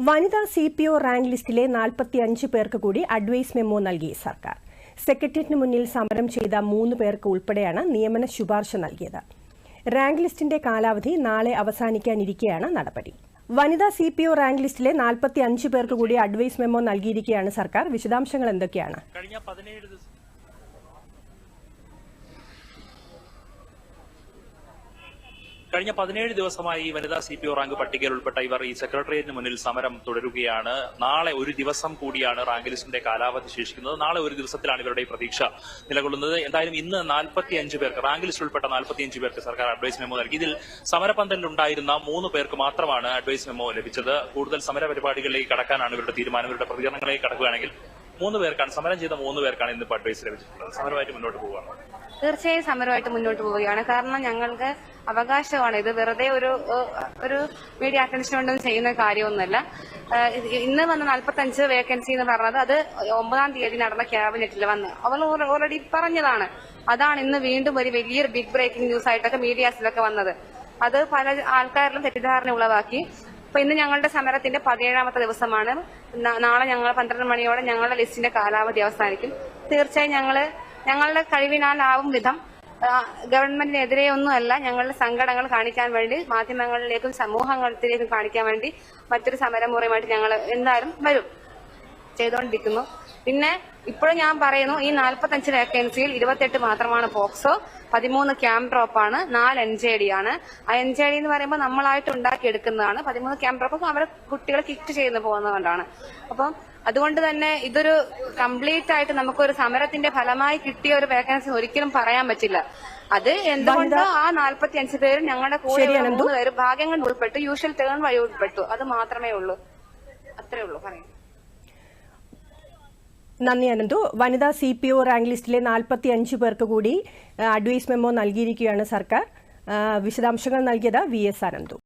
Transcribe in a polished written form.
വനിതാ CPO rank ലിസ്റ്റിലെ 45 പേർക്ക് കൂടി അഡ്വൈസ് മെമ്മോ നൽകി സർക്കാർ. സെക്രട്ടേറിയറ്റിന് മുന്നിൽ സമരം ചെയ്ത 3 പേർക്ക് ഉൾപ്പെടെയാണ് നിയമന ശുപാർശ നൽകിയത്. റാങ്ക് ലിസ്റ്റിന്റെ കാലാവധി നാളെ അവസാനിക്കാനിരിക്കെയാണ് നടപടി. വനിതാ CPO റാങ്ക് ലിസ്റ്റിലെ 45 പേർക്ക് കൂടി അഡ്വൈസ് മെമ്മോ നൽകിയിരിക്കുകയാണ് സർക്കാർ. വിശദാംശങ്ങൾ എന്തൊക്കെയാണ്? കഴിഞ്ഞ 17 ദിവസമായി വനിതാ CPO റാങ്ക് പട്ടികയിൽ ഉൾപ്പെട്ട ഇവർ ഈ സെക്രട്ടേറിയറ്റിന് മുന്നിൽ സമരം തുടരുകയാണ്. നാളെ ഒരു ദിവസം കൂടിയാണ് റാങ്ക് ലിസ്റ്റിന്റെ കാലാവധി ശേഷിക്കുന്നത്. നാളെ ഒരു ദിവസത്തിലാണ് ഇവരുടെ പ്രതീക്ഷ നിലകൊള്ളുന്നത്. എന്തായാലും ഇന്ന് 45 പേർക്ക് റാങ്ക് ലിസ്റ്റിൽ ഉൾപ്പെട്ട 45 പേർക്ക് സർക്കാർ അഡ്വൈസ് മെമ്മോ നൽകി. ഇതിൽ സമരപന്തലിലുണ്ടായിരുന്ന 3 പേർക്ക് മാത്രമാണ് അഡ്വൈസ് മെമ്മോ ലഭിച്ചത്. കൂടുതൽ സമര പരിപാടികളിലേക്ക് കടക്കാനാണ് ഇവരുടെ തീരുമാനം. ഇവരുടെ പ്രതികരണങ്ങളിലേക്ക് കടക്കുകയാണെങ്കിൽ 3 പേർക്കാണ് സമരം ചെയ്ത 3 പേർക്കാണ് ഇന്നിപ്പോൾ അഡ്വൈസ് ലഭിച്ചിട്ടുള്ളത്. സമരമായിട്ട് മുന്നോട്ട് പോവുകയാണ്. തീർച്ചയായും സമരമായിട്ട് മുന്നോട്ട് പോവുകയാണ്. കാരണം ഞങ്ങൾക്ക് അവകാശമാണ്. ഇത് വെറുതെ ഒരു മീഡിയ അറ്റൻഷൻ കൊണ്ടൊന്നും ചെയ്യുന്ന കാര്യമൊന്നുമല്ല. ഇന്ന് വന്ന 45 വേക്കൻസി എന്ന് പറഞ്ഞത് അത് 9-ാം തീയതി നടന്ന ക്യാബിനറ്റിൽ വന്ന് അവർ ഓൾറെഡി പറഞ്ഞതാണ്. അതാണ് ഇന്ന് വീണ്ടും ഒരു വലിയൊരു ബിഗ് ബ്രേക്കിംഗ് ന്യൂസ് ആയിട്ടൊക്കെ മീഡിയാസിലൊക്കെ വന്നത്. അത് പല ആൾക്കാരിലും തെറ്റിദ്ധാരണ ഉളവാക്കി. അപ്പൊ ഇന്ന് ഞങ്ങളുടെ സമരത്തിന്റെ 17ാമത്തെ ദിവസമാണ്. നാളെ ഞങ്ങൾ 12 മണിയോടെ ഞങ്ങളുടെ ലിസ്റ്റിന്റെ കാലാവധി അവസാനിക്കും. തീർച്ചയായും ഞങ്ങളുടെ കഴിവിനാലാവും വിധം ഗവൺമെന്റിനെതിരെ ഒന്നുമല്ല, ഞങ്ങളുടെ സങ്കടങ്ങൾ കാണിക്കാൻ വേണ്ടി മാധ്യമങ്ങളിലേക്കും സമൂഹത്തിലേക്കും കാണിക്കാൻ വേണ്ടി മറ്റൊരു സമരമുറയുമായിട്ട് ഞങ്ങൾ എന്തായാലും വരും ചെയ്തുകൊണ്ടിരിക്കുന്നു. പിന്നെ ഇപ്പോഴും ഞാൻ പറയുന്നു, ഈ 45 വേക്കൻസിയിൽ 28 മാത്രമാണ് പോക്സോ, 13 ക്യാമ്പ് ഡ്രോപ്പാണ്, 4 NJD ആണ്. ആ NJD എന്ന് പറയുമ്പോൾ നമ്മളായിട്ട് ഉണ്ടാക്കിയെടുക്കുന്നതാണ്. 13 ക്യാമ്പ് ഡ്രോപ്പ് അവരെ കുട്ടികൾ കിറ്റ് ചെയ്ത് പോകുന്നതുകൊണ്ടാണ്. അപ്പം അതുകൊണ്ട് തന്നെ ഇതൊരു കംപ്ലീറ്റ് ആയിട്ട് നമുക്കൊരു സമരത്തിന്റെ ഫലമായി കിട്ടിയ ഒരു വേക്കൻസി ഒരിക്കലും പറയാൻ പറ്റില്ല. അത് എന്തുകൊണ്ടോ ആ 45 പേരും ഞങ്ങളുടെ കൂടെ 3 പേര് ഭാഗ്യം കൊണ്ട് ഉൾപ്പെട്ടു, യൂഷ്വൽ ടേൺ വഴി ഉൾപ്പെട്ടു. അത് മാത്രമേ ഉള്ളൂ. അത്രേ ഉള്ളൂ പറയാം. നന്ദി അനന്തു. വനിതാ CPO റാങ്ക് ലിസ്റ്റിലെ 45 പേർക്ക് കൂടി അഡ്വൈസ് മെമ്മോ നൽകിയിരിക്കുകയാണ് സർക്കാർ. വിശദാംശങ്ങൾ നൽകിയത് VS അനന്തു.